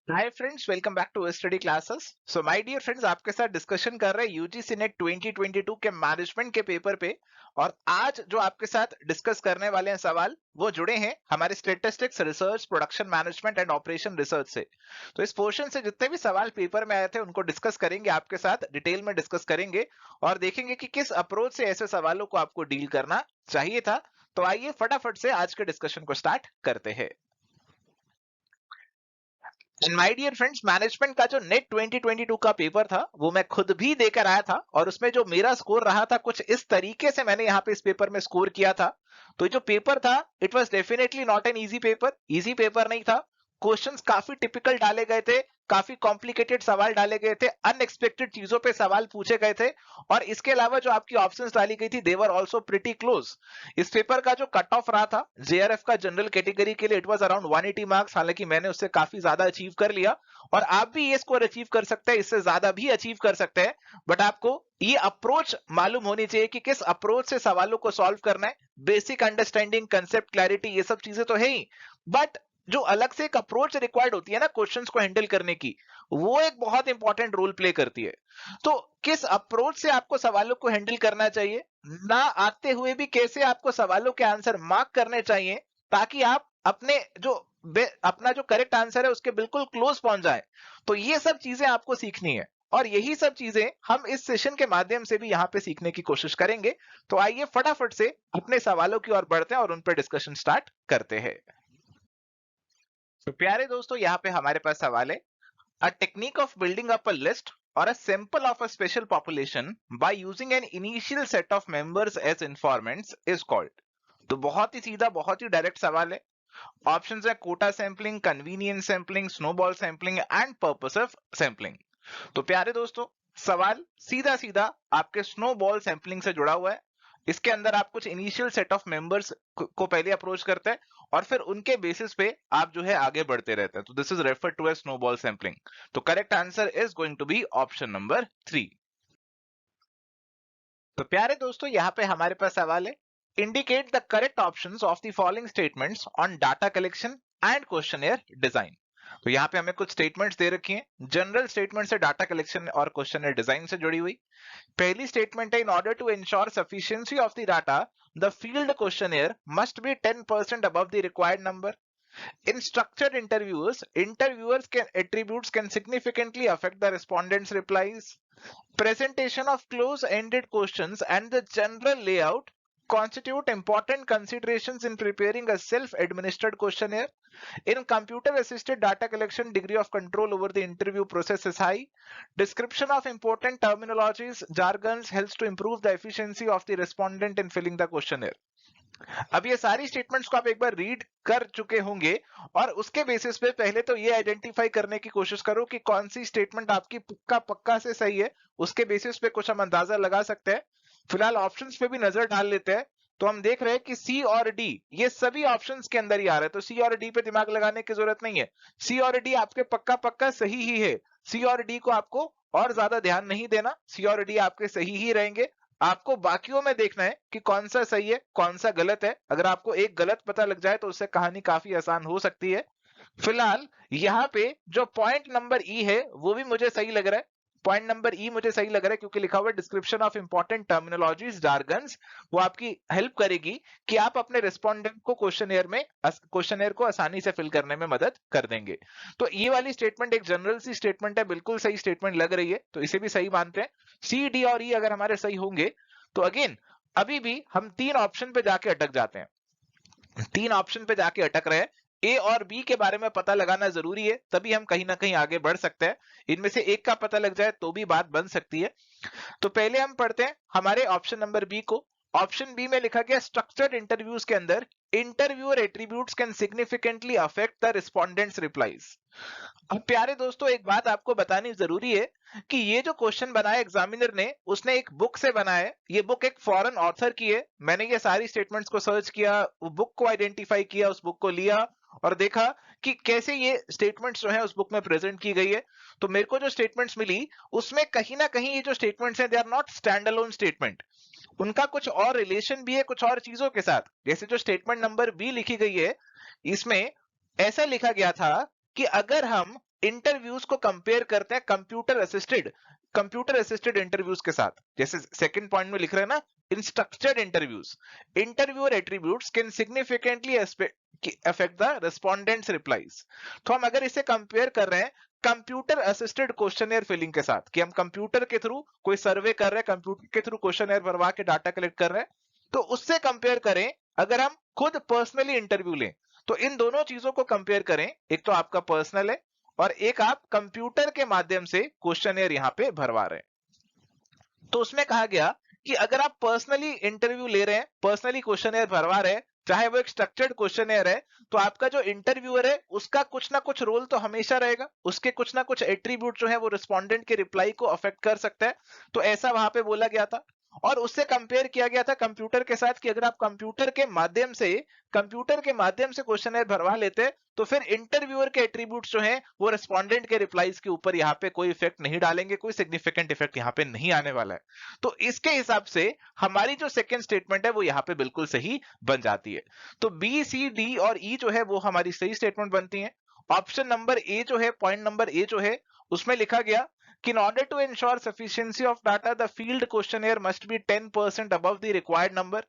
Hi friends, welcome back to study classes. So my dear friends, आपके साथ discussion कर रहे हैं यूजीसी नेट 2022 के मैनेजमेंट के पेपर पे। और आज जो आपके साथ डिस्कस करने वाले हैं सवाल, वो जुड़े हैं हमारे statistics, research, production management and operation research से। तो इस पोर्शन से जितने भी सवाल पेपर में आए थे उनको डिस्कस करेंगे, आपके साथ डिटेल में डिस्कस करेंगे और देखेंगे कि किस अप्रोच से ऐसे सवालों को आपको डील करना चाहिए था। तो आइए फटाफट से आज के डिस्कशन को स्टार्ट करते हैं। माय डियर फ्रेंड्स, मैनेजमेंट का जो नेट 2022 का पेपर था वो मैं खुद भी देकर आया था और उसमें जो मेरा स्कोर रहा था कुछ इस तरीके से मैंने यहाँ पे इस पेपर में स्कोर किया था। तो जो पेपर था, it was definitely not an easy paper नहीं था। क्वेश्चंस काफी टिपिकल डाले गए थे, काफी कॉम्प्लिकेटेड सवाल डाले गए थे, अनएक्सपेक्टेड चीजों पे सवाल पूछे गए थे। और इसके अलावा जो आपकी ऑप्शंस डाली गई थी, दे वर आल्सो प्रीटी क्लोज। इस पेपर का जो कट ऑफ रहा था जेआरएफ का जनरल कैटेगरी के लिए, इट वाज अराउंड 180 मार्क्स। हालांकि मैंने उससे काफी ज्यादा अचीव कर लिया और आप भी ये स्कोर अचीव कर सकते हैं, इससे ज्यादा भी अचीव कर सकते हैं। बट आपको ये अप्रोच मालूम होनी चाहिए कि किस अप्रोच से सवालों को सॉल्व करना है। बेसिक अंडरस्टैंडिंग, कंसेप्ट क्लैरिटी, ये सब चीजें तो है ही, बट जो अलग से एक अप्रोच रिक्वायर्ड होती है ना क्वेश्चंस को हैंडल करने की, वो एक बहुत इंपॉर्टेंट रोल प्ले करती है। तो किस अप्रोच से आपको सवालों को हैंडल करना चाहिए, ना आते हुए भी कैसे आपको सवालों के आंसर मार्क करने चाहिए, ताकि आप अपने जो अपना जो करेक्ट आंसर है उसके बिल्कुल क्लोज पहुंच जाए। तो ये सब चीजें आपको सीखनी है और यही सब चीजें हम इस सेशन के माध्यम से भी यहाँ पे सीखने की कोशिश करेंगे। तो आइए फटाफट से अपने सवालों की ओर बढ़ते हैं और उन पर डिस्कशन स्टार्ट करते हैं। तो प्यारे दोस्तों, यहाँ पे हमारे पास सवाल है, a technique of building up a list or a sample of a special population by using an initial set of members as informants is called। तो बहुत ही सीधा, बहुत ही डायरेक्ट सवाल है। ऑप्शंस है quota sampling, convenience sampling, snowball sampling and purposive sampling. तो प्यारे दोस्तों, सवाल सीधा सीधा आपके स्नोबॉल सैंपलिंग से जुड़ा हुआ है। इसके अंदर आप कुछ इनिशियल सेट ऑफ मेंबर्स को पहले अप्रोच करते हैं और फिर उनके बेसिस पे आप जो है आगे बढ़ते रहते हैं। तो this is refer to as snowball sampling. तो correct answer is going to be option number 3। तो प्यारे दोस्तों, यहाँ पे हमारे पास सवाल है, indicate the correct options of the following statements on data collection and questionnaire design. तो यहाँ पे हमें कुछ स्टेटमेंट्स दे रखी हैं, जनरल स्टेटमेंट से डाटा कलेक्शन और क्वेश्चनियर डिजाइन से जुड़ी हुई। पहली स्टेटमेंट है, in order to ensure sufficiency of the data the field questionnaire must be 10% above the required number। In structured interviews, attributes can significantly affect the respondent's replies. Presentation of close-ended questions and the general layout constitute important considerations in preparing a self-administered questionnaire. In computer-assisted data collection, degree of control over the interview process is high. Description of important terminologies, jargons helps to improve the efficiency of the respondent in filling the questionnaire। अब ये सारी statements को आप एक बार read कर चुके होंगे और उसके बेसिस पे पहले तो ये आइडेंटिफाई करने की कोशिश करो कि कौन सी स्टेटमेंट आपकी पक्का पक्का से सही है। उसके बेसिस पे कुछ हम अंदाजा लगा सकते हैं। फिलहाल ऑप्शंस पे भी नजर डाल लेते हैं। तो हम देख रहे हैं कि सी और डी ये सभी ऑप्शंस के अंदर ही आ रहे हैं, तो सी और डी पे दिमाग लगाने की जरूरत नहीं है। सी और डी आपके पक्का पक्का सही ही है। सी और डी को आपको और ज्यादा ध्यान नहीं देना, सी और डी आपके सही ही रहेंगे। आपको बाकियों में देखना है कि कौन सा सही है, कौन सा गलत है। अगर आपको एक गलत पता लग जाए तो उससे कहानी काफी आसान हो सकती है। फिलहाल यहाँ पे जो पॉइंट नंबर ई है वो भी मुझे सही लग रहा है। पॉइंट नंबर ई मुझे सही लग रहा है क्योंकि लिखा हुआ है description of important terminologies, jargons. वो आपकी हेल्प करेगी कि आप अपने रिस्पोंडेंट को क्वेश्चनियर को आसानी से फिल करने में मदद कर देंगे। तो ये वाली स्टेटमेंट एक जनरल सी स्टेटमेंट है, बिल्कुल सही स्टेटमेंट लग रही है, तो इसे भी सही मानते हैं। सी, डी और ई अगर हमारे सही होंगे तो अगेन अभी भी हम तीन ऑप्शन पे जाके अटक जाते हैं। तीन ऑप्शन पे जाके अटक रहे हैं। ए और बी के बारे में पता लगाना जरूरी है, तभी हम कहीं ना कहीं आगे बढ़ सकते हैं। इनमें से एक का पता लग जाए तो भी बात बन सकती है। तो पहले हम पढ़ते हैं हमारे ऑप्शन नंबर बी को। ऑप्शन बी में लिखा गया, स्ट्रक्चर्ड इंटरव्यूज के अंदर interviewer attributes can significantly affect the respondents replies. अब प्यारे दोस्तों, एक बात आपको बतानी जरूरी है कि ये जो क्वेश्चन बनाया एग्जामिनर ने, उसने एक बुक से बनाया है। ये बुक एक फॉरेन ऑथर की है। मैंने ये सारी स्टेटमेंट्स को सर्च किया, वो बुक को आइडेंटिफाई किया, उस बुक को लिया और देखा कि कैसे ये स्टेटमेंट्स जो है उस बुक में प्रेजेंट की गई है। तो मेरे को जो स्टेटमेंट्स मिली उसमें कहीं ना कहीं ये जो स्टेटमेंट्स हैं, they are not stand alone statement. उनका कुछ और रिलेशन भी है कुछ और चीजों के साथ। जैसे जो स्टेटमेंट नंबर बी लिखी गई है, इसमें ऐसा लिखा गया था कि अगर हम इंटरव्यूज को कंपेयर करते हैं कंप्यूटर असिस्टेड इंटरव्यूज के साथ। जैसे सेकंड पॉइंट में लिख रहे हैं ना, in structured interviews interviewer attributes can significantly affect the respondents replies. तो हम अगर इसे कंपेयर कर रहे हैं कंप्यूटर असिस्टेड क्वेश्चनर फिलिंग के साथ, कि हम कंप्यूटर के थ्रू कोई सर्वे कर रहे हैं, कंप्यूटर के थ्रू क्वेश्चनर भरवा के डाटा कलेक्ट कर रहे हैं, तो उससे कंपेयर करें अगर हम खुद पर्सनली इंटरव्यू लें, तो इन दोनों चीजों को कंपेयर करें। एक तो आपका पर्सनल है और एक आप कंप्यूटर के माध्यम से क्वेश्चनर यहां पे भरवा रहे हैं। तो उसमें कहा गया कि अगर आप पर्सनली इंटरव्यू ले रहे हैं, पर्सनली क्वेश्चनर भरवा रहे हैं, चाहे वो एक स्ट्रक्चर्ड क्वेश्चनर है, तो आपका जो इंटरव्यूअर है उसका कुछ ना कुछ रोल तो हमेशा रहेगा, उसके कुछ ना कुछ एट्रीब्यूट जो है वो रिस्पोंडेंट के रिप्लाई को अफेक्ट कर सकता है। तो ऐसा वहां पे बोला गया था और उससे कंपेयर किया गया था कंप्यूटर के साथ कि अगर आप कंप्यूटर के माध्यम से क्वेश्चनर भरवा लेते तो फिर इंटरव्यूअर के एट्रीब्यूट्स जो हैं वो रिस्पोंडेंट के रिप्लाईज के ऊपर यहाँ पे कोई इफेक्ट नहीं डालेंगे, कोई सिग्निफिकेंट इफेक्ट यहाँ पे नहीं आने वाला है। तो इसके हिसाब से हमारी जो सेकंड स्टेटमेंट है वो यहाँ पे बिल्कुल सही बन जाती है। तो बी, सी, डी और ई जो है वो हमारी सही स्टेटमेंट बनती है। ऑप्शन नंबर ए जो है, पॉइंट नंबर ए जो है, उसमें लिखा गया कि in order to ensure sufficiency of data the field questionnaire must be 10% above the required number।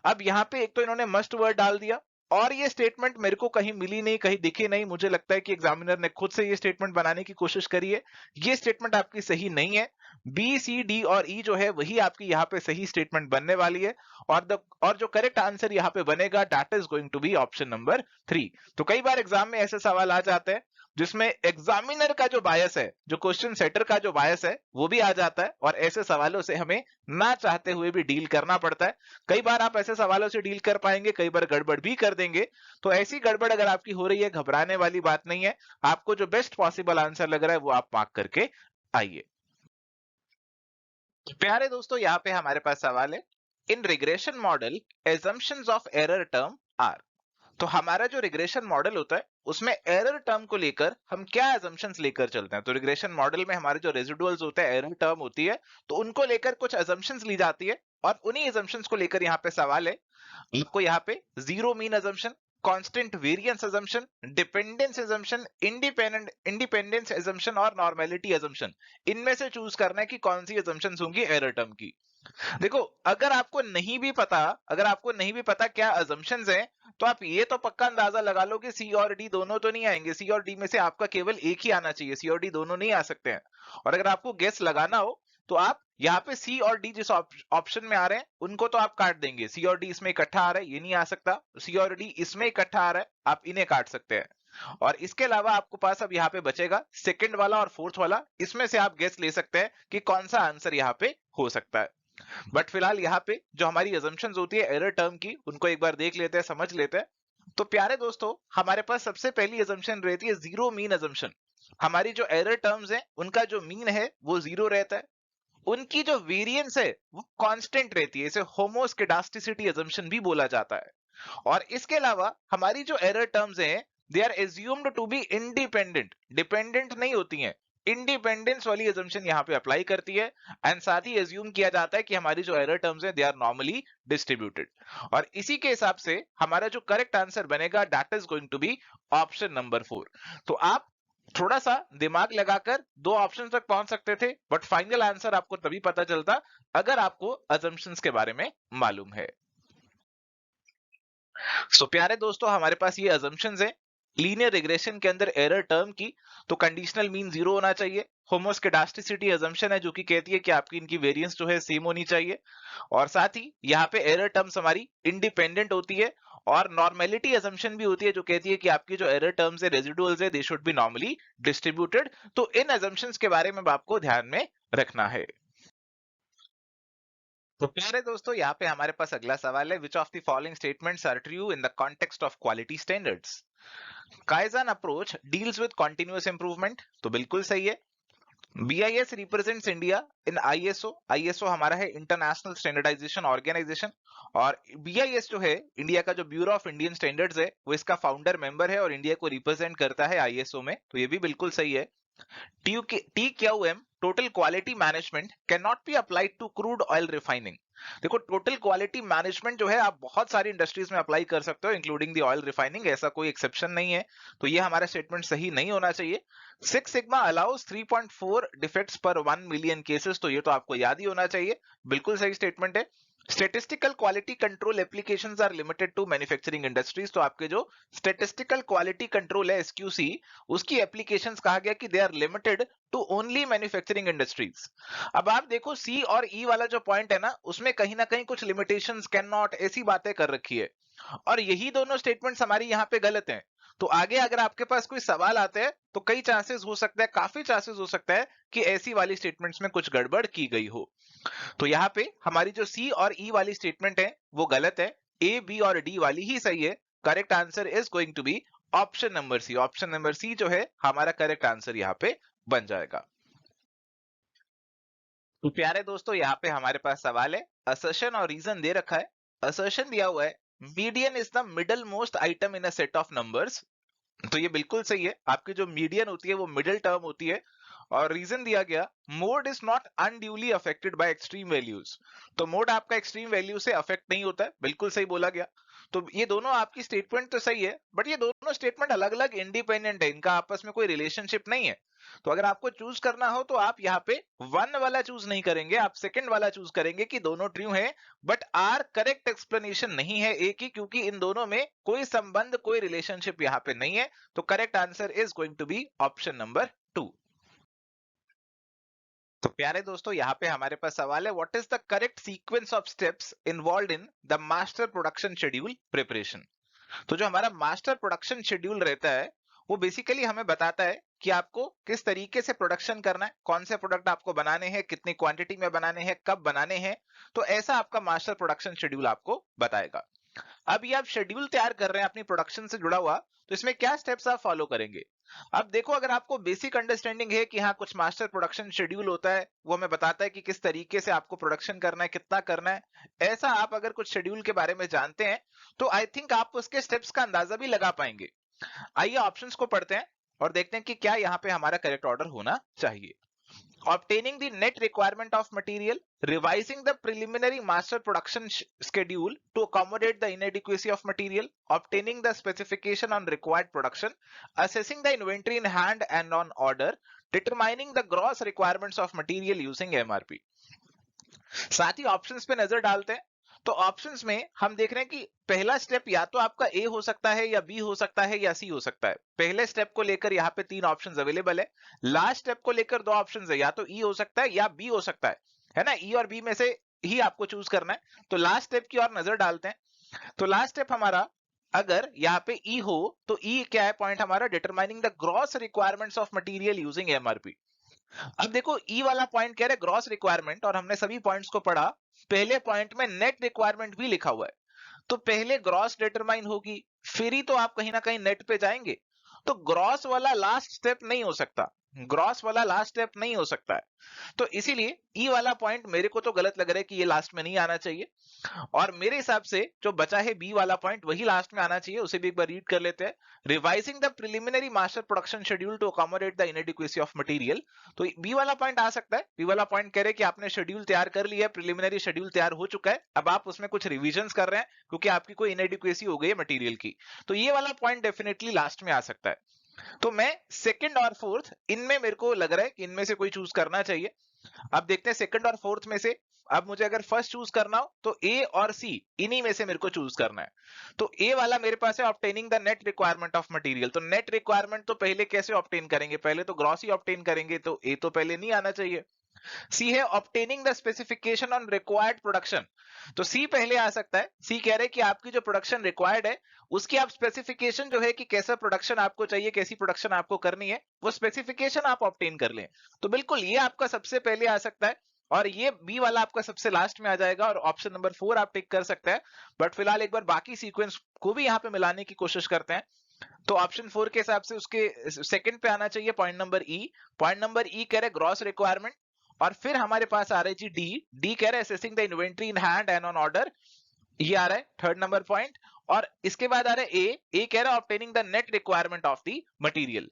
अब यहाँ पे एक तो इन्होंने मस्ट वर्ड डाल दिया और ये स्टेटमेंट मेरे को कहीं मिली नहीं, कहीं दिखी नहीं। मुझे लगता है कि एग्जामिनर ने खुद से ये स्टेटमेंट बनाने की कोशिश करी है। ये स्टेटमेंट आपकी सही नहीं है। बी, सी, डी और ई जो है वही आपकी यहाँ पे सही स्टेटमेंट बनने वाली है और जो करेक्ट आंसर यहाँ पे बनेगा that is going to be option number 3। तो कई बार एग्जाम में ऐसे सवाल आ जाते हैं जिसमें एग्जामिनर का जो बायस है, जो क्वेश्चन सेटर का जो बायस है वो भी आ जाता है और ऐसे सवालों से हमें ना चाहते हुए भी डील करना पड़ता है। कई बार आप ऐसे सवालों से डील कर पाएंगे, कई बार गड़बड़ भी कर देंगे। तो ऐसी गड़बड़ अगर आपकी हो रही है, घबराने वाली बात नहीं है। आपको जो बेस्ट पॉसिबल आंसर लग रहा है वो आप मार्क करके आइए। प्यारे दोस्तों, यहाँ पे हमारे पास सवाल है, in regression model assumptions of error term are. तो हमारा जो रिग्रेशन मॉडल होता है उसमें एरर टर्म को लेकर हम क्या assumptions लेकर चलते हैं। तो रिग्रेशन मॉडल में हमारे जो रेजिडुअल्स होते हैं, एरर टर्म होती है, तो उनको लेकर कुछ assumptions ली जाती है और उन्हीं assumptions को लेकर यहाँ पे सवाल है। आपको यहाँ पे zero mean assumption, constant variance assumption, dependence assumption, independence assumption और नॉर्मेलिटी assumption, इनमें से चूज करना है कि कौन सी assumptions होंगी एरर टर्म की। देखो, अगर आपको नहीं भी पता क्या assumptions हैं, तो आप ये तो पक्का अंदाजा लगा लो कि सी और डी दोनों तो नहीं आएंगे। सी और डी में से आपका केवल एक ही आना चाहिए, सी और डी दोनों नहीं आ सकते हैं। और अगर आपको गेस लगाना हो तो आप यहाँ पे सी और डी जिस ऑप्शन में आ रहे हैं उनको तो आप काट देंगे। सी और डी इसमें इकट्ठा आ रहा है, ये नहीं आ सकता। सी और डी इसमें इकट्ठा आ रहा है, आप इन्हें काट सकते हैं। और इसके अलावा आपको पास अब यहाँ पे बचेगा सेकंड वाला और फोर्थ वाला, इसमें से आप गेस ले सकते हैं कि कौन सा आंसर यहाँ पे हो सकता है। बट फिलहाल यहाँ पे जो हमारी assumptions होती है एरर टर्म की, उनको एक बार देख लेते हैं, समझ लेते हैं। तो प्यारे दोस्तों, हमारे पास सबसे पहली assumption रहती है जीरो मीन assumption। हमारी जो एरर टर्म्स हैं उनका जो मीन है वो जीरो रहता है, उनकी जो वेरिएंस है वो कांस्टेंट रहती है। इसे होमोस्केडास्टिसिटी assumption भी बोला जाता है। और इसके अलावा हमारी जो एरर टर्म्स हैं they are assumed to be independent, dependent नहीं होती हैं। इंडिपेंडेंस वाली assumption यहाँ पे अप्लाई करती है एंड साथ ही एज्यूम किया जाता है कि हमारी जो एरर टर्म्स हैं दे आर नॉर्मली डिस्ट्रीब्यूटेड। और इसी के हिसाब से हमारा जो करेक्ट आंसर बनेगा that is going to be option number 4। तो आप थोड़ा सा दिमाग लगाकर दो ऑप्शन तक पहुंच सकते थे, बट फाइनल आंसर आपको तभी पता चलता अगर आपको assumptions के बारे में मालूम है। सो प्यारे दोस्तों, हमारे पास ये assumptions है लीनियर रिग्रेशन के अंदर एरर टर्म की। तो कंडीशनल मीन जीरो होना चाहिए, होमोस्केडास्टिसिटी assumption है जो कि कहती है कि आपकी इनकी वेरिएंस जो है सेम होनी चाहिए, और साथ ही यहाँ पे एरर टर्म्स हमारी इंडिपेंडेंट होती है, और नॉर्मेलिटी assumption भी होती है जो कहती है कि आपकी जो एरर टर्म्स है, रेजिडुअल्स है, they should be normally distributed. तो इन assumptions के बारे में आपको ध्यान में रखना है। तो प्यारे दोस्तों, यहाँ पे हमारे पास अगला सवाल है, which of the following statements are true in the context of quality standards. Kaizen approach deals with continuous improvement, तो बिल्कुल सही है। BIS represents India in ISO, ISO हमारा है इंटरनेशनल स्टैंडर्डाइजेशन ऑर्गेनाइजेशन, और BIS जो है इंडिया का जो ब्यूरो ऑफ इंडियन स्टैंडर्ड्स है वो इसका फाउंडर मेंबर है और इंडिया को रिप्रेजेंट करता है ISO में, तो ये भी बिल्कुल सही है। TQM total quality management can not be applied to crude oil refining. देखो टोटल क्वालिटी मैनेजमेंट जो है आप बहुत सारी इंडस्ट्रीज में अप्लाई कर सकते हो इंक्लूडिंग द ऑयल रिफाइनिंग, ऐसा कोई एक्सेप्शन नहीं है। तो ये हमारा स्टेटमेंट सही नहीं होना चाहिए। 6 सिग्मा अलाउज 3.4 डिफेक्ट्स पर 1 मिलियन केसेस, तो ये तो आपको याद ही होना चाहिए, बिल्कुल सही स्टेटमेंट है। Statistical quality control applications are limited to manufacturing industries, तो आपके जो स्टेटिस्टिकल क्वालिटी कंट्रोल है एसक्यूसी, उसकी एप्लीकेशंस कहा गया कि they are limited to only manufacturing industries. अब आप देखो सी और ई वाला जो पॉइंट है ना, उसमें कहीं ना कहीं कुछ लिमिटेशंस, कैन नॉट, ऐसी बातें कर रखी है, और यही दोनों स्टेटमेंट्स हमारी यहाँ पे गलत हैं। तो आगे अगर आपके पास कोई सवाल आते हैं तो कई चांसेस हो सकता है, काफी चांसेस हो सकता है कि ऐसी वाली स्टेटमेंट्स में कुछ गड़बड़ की गई हो। तो यहाँ पे हमारी जो सी और ई वाली स्टेटमेंट है वो गलत है, ए बी और डी वाली ही सही है। Correct answer is going to be option number C. Option number C जो है हमारा करेक्ट आंसर यहाँ पे बन जाएगा। तो प्यारे दोस्तों यहाँ पे हमारे पास सवाल है, असर्शन और रीजन दे रखा है। असर्शन दिया हुआ है median is the middle most item in a set of numbers, तो ये बिल्कुल सही है, आपकी जो मीडियन होती है वो मिडिल टर्म होती है। और रीजन दिया गया mode is not unduly affected by extreme values, तो मोड आपका एक्सट्रीम वैल्यू से अफेक्ट नहीं होता है, बिल्कुल सही बोला गया। तो ये दोनों आपकी स्टेटमेंट तो सही है, बट ये दोनों स्टेटमेंट अलग अलग इंडिपेंडेंट है, इनका आपस में कोई रिलेशनशिप नहीं है। तो अगर आपको चूज करना हो तो आप यहाँ पे वन वाला चूज नहीं करेंगे, आप सेकंड वाला चूज करेंगे कि दोनों ट्रू है, बट आर करेक्ट एक्सप्लेनेशन नहीं है एक ही, क्योंकि इन दोनों में कोई संबंध, कोई रिलेशनशिप यहाँ पे नहीं है। तो correct answer is going to be option number 2। तो प्यारे दोस्तों यहाँ पे हमारे पास सवाल है, what is the correct sequence of steps involved in the master production schedule preparation. तो जो हमारा मास्टर प्रोडक्शन शेड्यूल रहता है वो बेसिकली हमें बताता है कि आपको किस तरीके से प्रोडक्शन करना है, कौन से प्रोडक्ट आपको बनाने हैं, कितनी क्वांटिटी में बनाने हैं, कब बनाने हैं। तो ऐसा आपका मास्टर प्रोडक्शन शेड्यूल आपको बताएगा। अब ये आप शेड्यूल तैयार कर रहे हैं अपनी प्रोडक्शन से जुड़ा हुआ, तो इसमें क्या स्टेप्स आप फॉलो करेंगे। अब देखो अगर आपको बेसिक अंडरस्टैंडिंग है कि हाँ कुछ मास्टर प्रोडक्शन शेड्यूल होता है, वो हमें बताता है कि किस तरीके से आपको प्रोडक्शन करना है, कितना करना है, ऐसा आप अगर कुछ शेड्यूल के बारे में जानते हैं तो आई थिंक आप उसके स्टेप्स का अंदाजा भी लगा पाएंगे। आइए ऑप्शंस को पढ़ते हैं और देखते हैं कि क्या यहाँ पे हमारा करेक्ट ऑर्डर होना चाहिए। Obtaining the net requirement of material, revising the preliminary master production schedule to accommodate the inadequacy of material, obtaining the specification on required production, assessing the inventory in hand and on order, determining the gross requirements of material using MRP। साथ ही options पे नजर डालते हैं। तो options में हम देख रहे हैं कि पहला स्टेप या तो आपका ए हो सकता है, या बी हो सकता है, या सी हो सकता है। पहले स्टेप को लेकर यहाँ पे 3 ऑप्शंस अवेलेबल है। लास्ट स्टेप को लेकर 2 ऑप्शंस है, या तो ई हो सकता है या बी हो सकता है ना। ई और बी में से ही आपको चूज करना है। तो लास्ट स्टेप की ओर नजर डालते हैं। तो लास्ट स्टेप हमारा अगर यहाँ पे ई हो तो ई क्या है पॉइंट हमारा, determining the gross requirements of material using MRP. अब देखो ई वाला पॉइंट कह रहे ग्रॉस रिक्वायरमेंट, और हमने सभी पॉइंट्स को पढ़ा, पहले पॉइंट में नेट रिक्वायरमेंट भी लिखा हुआ है। तो पहले ग्रॉस डिटरमाइन होगी, फिर ही तो आप कहीं ना कहीं नेट पे जाएंगे। तो ग्रॉस वाला लास्ट स्टेप नहीं हो सकता, ग्रॉस वाला लास्ट स्टेप नहीं हो सकता है। तो इसीलिए ई वाला पॉइंट मेरे को तो गलत लग रहा है कि ये लास्ट में नहीं आना चाहिए, और मेरे हिसाब से जो बचा है बी वाला पॉइंट वही लास्ट में आना चाहिए। उसे भी एक बार रीड कर लेते हैं। Revising the preliminary master production schedule to accommodate the inadequacy of material, तो बी वाला पॉइंट आ सकता है। बी वाला पॉइंट कह रहे कि आपने शेड्यूल तैयार कर लिया है, प्रिलिमिनरी शेड्यूल तैयार हो चुका है, अब आप उसमें कुछ रिविजन्स कर रहे हैं क्योंकि आपकी कोई इनएडिक्वेसी हो गई है मटेरियल की। तो ये वाला पॉइंट डेफिनेटली लास्ट में आ सकता है। तो मैं सेकंड और फोर्थ इनमें मेरे को लग रहा है कि इनमें से कोई चूज करना चाहिए। अब देखते हैं सेकंड और फोर्थ में से। अब मुझे अगर फर्स्ट चूज करना हो तो ए और सी इन्हीं में से मेरे को चूज करना है। तो ए वाला मेरे पास है obtaining the net requirement of material. तो नेट रिक्वायरमेंट तो पहले कैसे ऑब्टेन करेंगे, पहले तो ग्रॉस ही ऑब्टेन करेंगे, तो ए तो पहले नहीं आना चाहिए। सी है obtaining the specification on required production, तो सी पहले आ सकता है। सी कह रहे कि आपकी जो प्रोडक्शन रिक्वायर्ड है उसकी आप स्पेसिफिकेशन जो है कि कैसा प्रोडक्शन आपको चाहिए, कैसी प्रोडक्शन आपको करनी है, वो स्पेसिफिकेशन आप ऑब्टेन कर लें। तो बिल्कुल ये आपका सबसे पहले आ सकता है, और ये बी वाला आपका सबसे लास्ट में आ जाएगा, और ऑप्शन नंबर 4 आप टिक कर सकते हैं। बट फिलहाल एक बार बाकी सीक्वेंस को भी यहाँ पे मिलाने की कोशिश करते हैं। तो ऑप्शन 4 के हिसाब से उसके सेकंड पे आना चाहिए पॉइंट नंबर ई। पॉइंट नंबर ई कह रहे ग्रॉस रिक्वायरमेंट, और फिर हमारे पास आ रहा है जी डी। डी कह रहे हैं assessing the inventory in hand and on order, ये आ रहा है थर्ड नंबर पॉइंट। और इसके बाद आ रहा है ए। ए कह रहा है obtaining the net requirement of the material.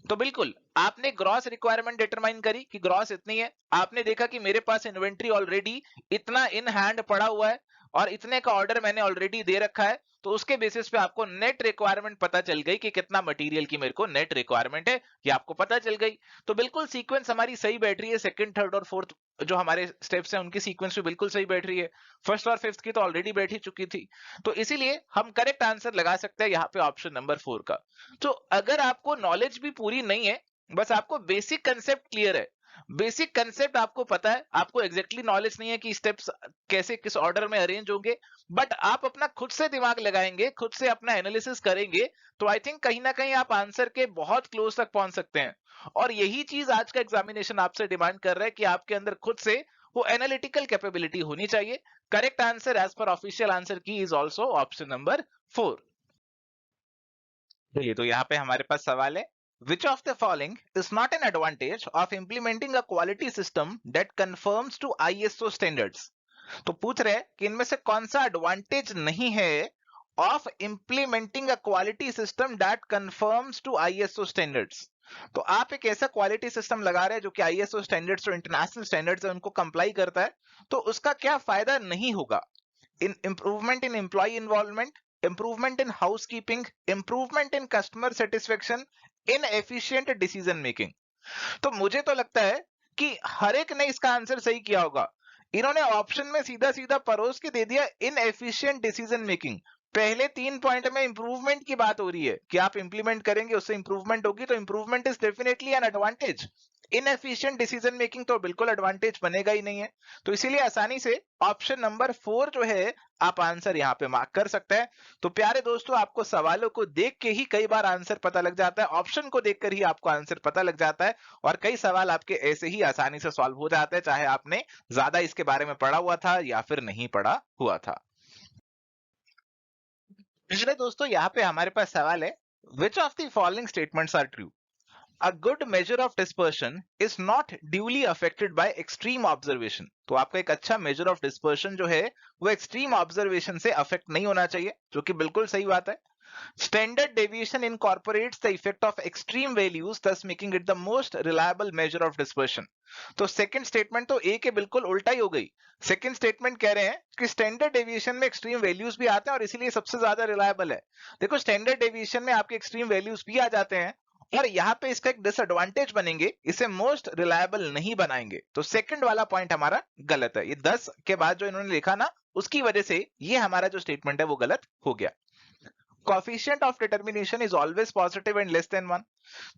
तो बिल्कुल आपने ग्रॉस रिक्वायरमेंट डिटरमाइन करी कि ग्रॉस इतनी है, आपने देखा कि मेरे पास इन्वेंट्री ऑलरेडी इतना इन हैंड पड़ा हुआ है और इतने का ऑर्डर मैंने ऑलरेडी दे रखा है, तो उसके बेसिस पे आपको नेट रिक्वायरमेंट पता चल गई कि कितना मटेरियल की मेरे को नेट रिक्वायरमेंट है, ये आपको पता चल गई। तो बिल्कुल सीक्वेंस हमारी सही बैठ रही है, सेकंड थर्ड और फोर्थ जो हमारे स्टेप्स हैं उनकी सीक्वेंस भी बिल्कुल सही बैठ रही है, फर्स्ट और फिफ्थ की तो ऑलरेडी बैठ ही चुकी थी। तो इसीलिए हम करेक्ट आंसर लगा सकते हैं यहाँ पे ऑप्शन नंबर 4 का। तो अगर आपको नॉलेज भी पूरी नहीं है, बस आपको बेसिक कंसेप्ट क्लियर है, बेसिक कंसेप्ट आपको पता है, आपको एग्जैक्टली नॉलेज नहीं है कि स्टेप्स कैसे किस ऑर्डर में अरेंज होंगे, बट आप अपना खुद से दिमाग लगाएंगे, खुद से अपना एनालिसिस करेंगे, तो आई थिंक कहीं ना कहीं आप आंसर के बहुत क्लोज तक पहुंच सकते हैं। और यही चीज आज का एग्जामिनेशन आपसे डिमांड कर रहा है कि आपके अंदर खुद से वो एनालिटिकल कैपेबिलिटी होनी चाहिए। Correct answer as per official answer key is also option number 4। चलिए, तो यहाँ पे हमारे पास सवाल है, which of the following is not an advantage of implementing a quality system that conforms to ISO standards? तो पूछ रहे हैं कि इनमें से कौन सा एडवांटेज नहीं है of implementing a quality system that conforms to ISO standards. तो आप एक ऐसा क्वालिटी सिस्टम लगा रहे हैं जो कि आईएसओ स्टैंडर्ड्स और इंटरनेशनल स्टैंडर्ड्स है उनको कंप्लाई करता है, तो उसका क्या फायदा नहीं होगा? in improvement in employee involvement, improvement in housekeeping, improvement in customer satisfaction, in efficient decision making। तो मुझे तो लगता है कि हर एक ने इसका आंसर सही किया होगा। इन्होंने ऑप्शन में सीधा सीधा परोस के दे दिया इन एफिशिएंट डिसीजन मेकिंग। पहले 3 पॉइंट में इंप्रूवमेंट की बात हो रही है कि आप इंप्लीमेंट करेंगे उससे इंप्रूवमेंट होगी, तो improvement is definitely an advantage. Inefficient decision making तो बिल्कुल एडवांटेज बनेगा ही नहीं है। तो इसीलिए आसानी से ऑप्शन नंबर 4 जो है आप आंसर यहाँ पे मार्क कर सकते हैं। तो प्यारे दोस्तों, आपको सवालों को देख के ही कई बार आंसर पता लग जाता है, ऑप्शन को देखकर ही आपको आंसर पता लग जाता है, और कई सवाल आपके ऐसे ही आसानी से सॉल्व हो जाते हैं, चाहे आपने ज्यादा इसके बारे में पढ़ा हुआ था या फिर नहीं पढ़ा हुआ था। पिछले दोस्तों, यहाँ पे हमारे पास सवाल है, which of the following statements are true? A good measure of dispersion is not duly affected by extreme observation। तो आपका एक अच्छा measure of dispersion जो है वो extreme observation से affect नहीं होना चाहिए, जो कि बिल्कुल सही बात है। Standard deviation incorporates the effect of extreme values, thus making it the most reliable measure of dispersion। तो सेकंड स्टेटमेंट तो ए के बिल्कुल उल्टा ही हो गई। सेकंड स्टेटमेंट कह रहे हैं कि स्टैंडर्ड डेविएशन में एक्सट्रीम वैल्यूज भी आते हैं और इसीलिए सबसे ज्यादा रिलायबल है। देखो, स्टैंडर्ड डेविएशन में आपके एक्सट्रीम वैल्यूज भी आ जाते हैं और यहाँ पे इसका एक डिसएडवांटेज बनेंगे, इसे मोस्ट रिलायबल नहीं बनाएंगे। तो सेकंड वाला पॉइंट हमारा गलत है। ये 10 के बाद जो इन्होंने लिखा ना, उसकी वजह से ये हमारा जो स्टेटमेंट है वो गलत हो गया। Coefficient of determination is always positive and less than 1।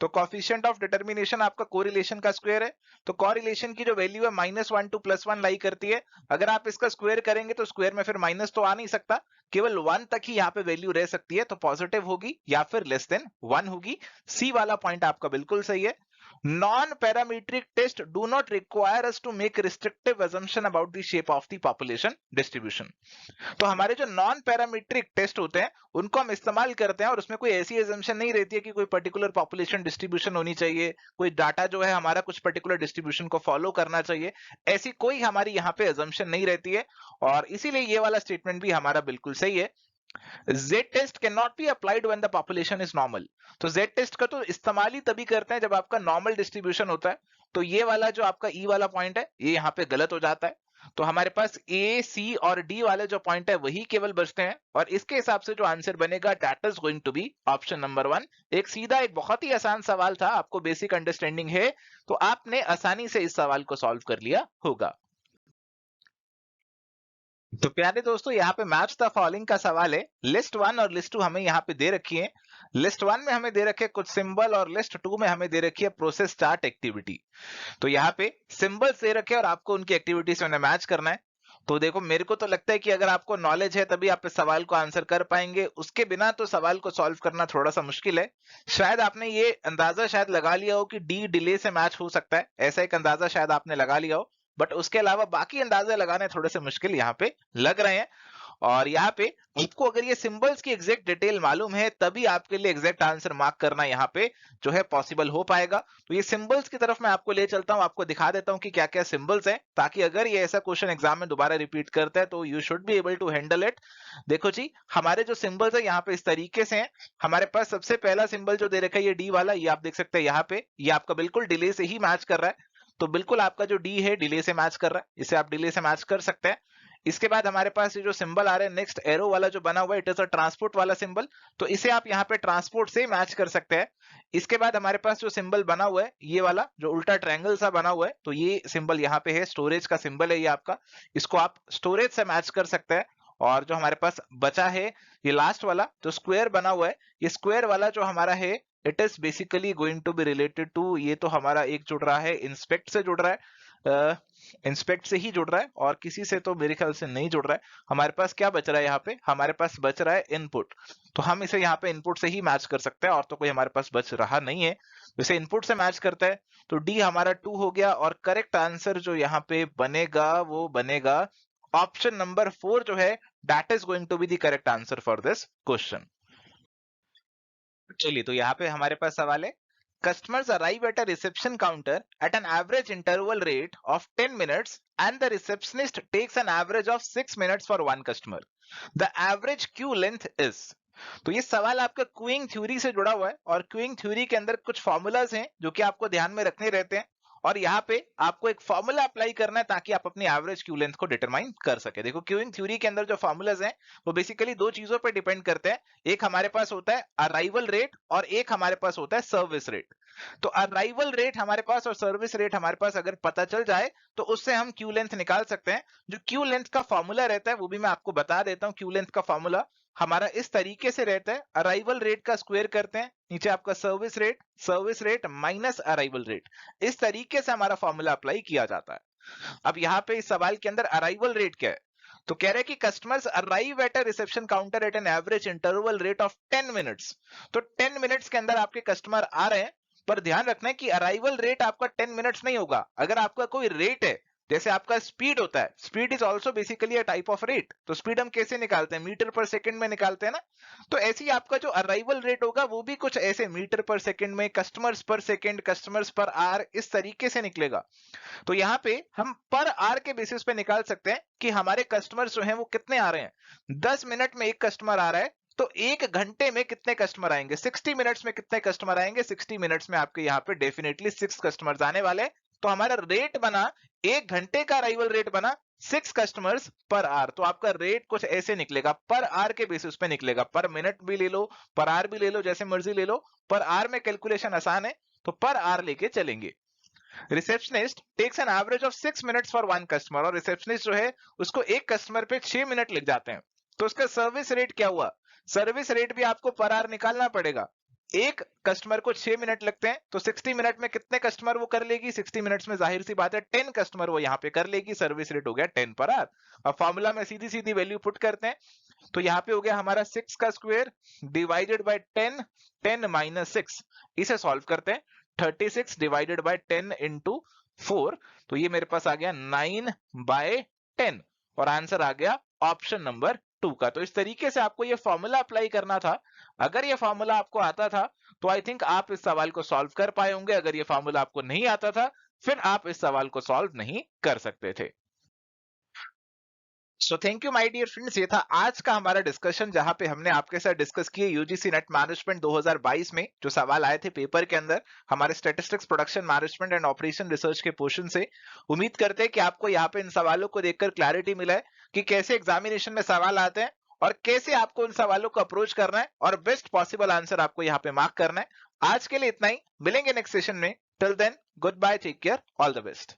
तो कोएफिशिएंट ऑफ डिटरमिनेशन आपका कोरिलेशन का स्क्वायर है, तो कोरिलेशन की जो वैल्यू है -1 टू +1 लाई करती है। अगर आप इसका स्क्वायर करेंगे तो स्क्वायर में फिर माइनस तो आ नहीं सकता, केवल 1 तक ही यहाँ पे वैल्यू रह सकती है, तो पॉजिटिव होगी या फिर लेस देन 1 होगी। सी वाला पॉइंट आपका बिल्कुल सही है। Non-parametric tests do not require us to make restrictive assumption about the shape of the population distribution। तो हमारे जो नॉन पैरामीट्रिक टेस्ट होते हैं उनको हम इस्तेमाल करते हैं और उसमें कोई ऐसी एजम्पशन नहीं रहती है कि कोई पर्टिकुलर पॉपुलेशन डिस्ट्रीब्यूशन होनी चाहिए, कोई डाटा जो है हमारा कुछ पर्टिकुलर डिस्ट्रीब्यूशन को फॉलो करना चाहिए, ऐसी कोई हमारी यहाँ पे एजम्पशन नहीं रहती है, और इसीलिए ये वाला स्टेटमेंट भी हमारा बिल्कुल सही है। Z test can not be applied when the population is normal. तो Z टेस्ट का तो इस्तेमाल ही तभी करते हैं जब आपका नॉर्मल डिस्ट्रीब्यूशन होता है। तो ये वाला जो आपका E वाला पॉइंट है ये यहाँ पे गलत हो जाता है। तो हमारे पास A, C और D वाले जो पॉइंट है वही केवल बचते हैं, और इसके हिसाब से जो आंसर बनेगा that is going to be option number 1। एक सीधा, एक बहुत ही आसान सवाल था, आपको बेसिक अंडरस्टैंडिंग है तो आपने आसानी से इस सवाल को सॉल्व कर लिया होगा। तो प्यारे दोस्तों, यहाँ पे मैच द फॉलोइंग का सवाल है। लिस्ट 1 और लिस्ट 2 हमें यहाँ पे दे रखी है। लिस्ट 1 में हमें दे रखे कुछ सिंबल और लिस्ट 2 में हमें दे रखी है प्रोसेस चार्ट एक्टिविटी। तो यहाँ पे सिंबल्स दे रखे और आपको उनकी एक्टिविटी से उन्हें मैच करना है। तो देखो, मेरे को तो लगता है कि अगर आपको नॉलेज है तभी आप इस सवाल को आंसर कर पाएंगे, उसके बिना तो सवाल को सॉल्व करना थोड़ा सा मुश्किल है। शायद आपने ये अंदाजा शायद लगा लिया हो कि डी डिले से मैच हो सकता है, ऐसा एक अंदाजा शायद आपने लगा लिया हो, बट उसके अलावा बाकी अंदाजे लगाने थोड़े से मुश्किल यहाँ पे लग रहे हैं। और यहाँ पे आपको अगर ये सिंबल्स की एग्जैक्ट डिटेल मालूम है तभी आपके लिए एग्जैक्ट आंसर मार्क करना यहाँ पे जो है पॉसिबल हो पाएगा। तो ये सिंबल्स की तरफ मैं आपको ले चलता हूँ, आपको दिखा देता हूँ कि क्या क्या सिंबल्स हैं, ताकि अगर ये ऐसा क्वेश्चन एग्जाम में दोबारा रिपीट करता है तो you should be able to handle it. देखो जी, हमारे जो सिंबल्स है यहाँ पे इस तरीके से हैं। हमारे पास सबसे पहला सिंबल जो दे रखा है ये डी वाला, ये आप देख सकते हैं यहाँ पे, ये आपका बिल्कुल डिले से ही मैच कर रहा है। तो बिल्कुल आपका जो डी है डिले से मैच कर रहा है, इसे आप डिले से मैच कर सकते हैं। इसके बाद हमारे पास ये जो सिंबल आ रहा है नेक्स्ट एरो वाला जो बना हुआ है, इट इज अ ट्रांसपोर्ट वाला सिंबल, तो इसे आप यहाँ पे ट्रांसपोर्ट से मैच कर सकते हैं। इसके बाद हमारे पास जो सिंबल बना हुआ है ये वाला जो उल्टा ट्रायंगल सा बना हुआ है, तो ये सिंबल यहाँ पे है, स्टोरेज का सिंबल है ये आपका, इसको आप स्टोरेज से मैच कर सकते हैं। और जो हमारे पास बचा है ये लास्ट वाला जो स्क्वायर बना हुआ है, ये स्क्वायर वाला जो हमारा है it is basically going to be related to, ये तो हमारा एक जुड़ रहा है इंस्पेक्ट से जुड़ रहा है, इंस्पेक्ट से ही जुड़ रहा है और किसी से तो मेरे ख्याल से नहीं जुड़ रहा है। हमारे पास क्या बच रहा है यहाँ पे, हमारे पास बच रहा है इनपुट, तो हम इसे यहाँ पे इनपुट से ही मैच कर सकते हैं और तो कोई हमारे पास बच रहा नहीं है, इसे इनपुट से मैच करता है। तो डी हमारा 2 हो गया और करेक्ट आंसर जो यहाँ पे बनेगा वो बनेगा ऑप्शन नंबर 4 जो है, that is going to be the correct answer for this question. चलिए, तो यहाँ पे हमारे पास सवाल है, customers arrive at a reception counter at an average interval rate of 10 minutes and the receptionist takes an average of 6 minutes for one customer. The average queue length is. तो ये सवाल आपका क्यूइंग थ्योरी से जुड़ा हुआ है और queuing theory के अंदर कुछ फॉर्मूलाज हैं जो कि आपको ध्यान में रखने रहते हैं और यहाँ पे आपको एक फॉर्मूला अप्लाई करना है ताकि आप अपनी एवरेज क्यू लेंथ को डिटरमाइन कर सके। देखो, क्यूइंग थ्योरी के अंदर जो फॉर्मूलाज हैं वो बेसिकली दो चीजों पे डिपेंड करते हैं, एक हमारे पास होता है अराइवल रेट और एक हमारे पास होता है सर्विस रेट। तो अराइवल रेट हमारे पास और सर्विस रेट हमारे पास अगर पता चल जाए तो उससे हम क्यू लेंथ निकाल सकते हैं। जो क्यू लेंथ का फॉर्मूला रहता है वो भी मैं आपको बता देता हूँ। क्यू लेंथ का फॉर्मूला हमारा इस तरीके से रहता है, अराइवल रेट का स्क्वायर करते हैं, नीचे आपका service rate minus arrival rate, इस तरीके से हमारा फॉर्मूला अप्लाई किया जाता है। अब यहाँ पे इस सवाल के अंदर अराइवल रेट क्या है, तो कह रहे हैं कि customers arrive at a reception counter at an average interval rate of 10 minutes. तो 10 मिनट्स के अंदर आपके कस्टमर आ रहे हैं, पर ध्यान रखना है कि अराइवल रेट आपका 10 मिनट्स नहीं होगा। अगर आपका कोई रेट है, जैसे आपका स्पीड होता है, speed is also basically a type of rate, तो स्पीड हम कैसे निकालते हैं, मीटर पर सेकंड में निकालते हैं ना। तो ऐसे ही आपका जो अराइवल रेट होगा वो भी कुछ ऐसे मीटर पर सेकंड में, कस्टमर्स पर सेकंड, कस्टमर्स पर आवर, इस तरीके से निकलेगा। तो यहाँ पे हम पर आवर के बेसिस पे निकाल सकते हैं कि हमारे कस्टमर्स जो हैं वो कितने आ रहे हैं। 10 मिनट में एक कस्टमर आ रहा है तो एक घंटे में कितने कस्टमर आएंगे, 60 मिनट्स में कितने कस्टमर आएंगे, 60 मिनट्स में आपके यहाँ पे डेफिनेटली 6 कस्टमर्स आने वाले हैं। तो हमारा रेट बना, एक घंटे का अराइवल रेट बना 6 कस्टमर्स पर आवर। तो आपका रेट कुछ ऐसे निकलेगा, पर आवर के बेसिस पे निकलेगा, पर मिनट भी ले लो, पर आवर भी ले लो, जैसे मर्जी ले लो। पर आवर में कैलकुलेशन आसान है तो पर आवर लेके चलेंगे। Receptionist takes an average of 6 minutes for one customer, और रिसेप्शनिस्ट जो है उसको एक कस्टमर पे 6 मिनट लग जाते हैं। तो उसका सर्विस रेट क्या हुआ, सर्विस रेट भी आपको पर आवर निकालना पड़ेगा। एक कस्टमर को 6 मिनट लगते हैं तो 60 मिनट में कितने कस्टमर वो कर लेगी, 60 मिनट्स में जाहिर सी बात है 10 कस्टमर वो यहाँ पे कर लेगी, सर्विस रेट हो गया 10 पर आवर। अब फॉर्मूला में सीधी सीधी वैल्यू पुट करते हैं, तो यहाँ पे हो गया हमारा 6 का स्क्वायर डिवाइडेड बाय 10, 10 माइनस 6, इसे सॉल्व करते हैं, 36 डिवाइडेड बाय 10 इंटू 4, तो ये मेरे पास आ गया 9 बाय 10 और आंसर आ गया ऑप्शन नंबर 2 का। तो इस तरीके से आपको ये फॉर्मूला अप्लाई करना था। अगर ये फॉर्मूला आपको आता था तो आई थिंक आप इस सवाल को सॉल्व कर पाए होंगे। अगर ये फॉर्मूला आपको नहीं आता था फिर आप इस सवाल को सॉल्व नहीं कर सकते थे। So thank you my dear friends, ये था आज का हमारा डिस्कशन जहां पे हमने आपके साथ डिस्कस किए यूजीसी नेट मैनेजमेंट 2022 में जो सवाल आए थे पेपर के अंदर हमारे statistics, production management and operation research के पोर्शन से। उम्मीद करते हैं कि आपको यहाँ पे इन सवालों को देखकर क्लैरिटी मिला है कि कैसे एग्जामिनेशन में सवाल आते हैं और कैसे आपको उन सवालों को अप्रोच करना है और बेस्ट पॉसिबल आंसर आपको यहाँ पे मार्क करना है। आज के लिए इतना ही, मिलेंगे नेक्स्ट सेशन में। Till then goodbye, take care, all the best.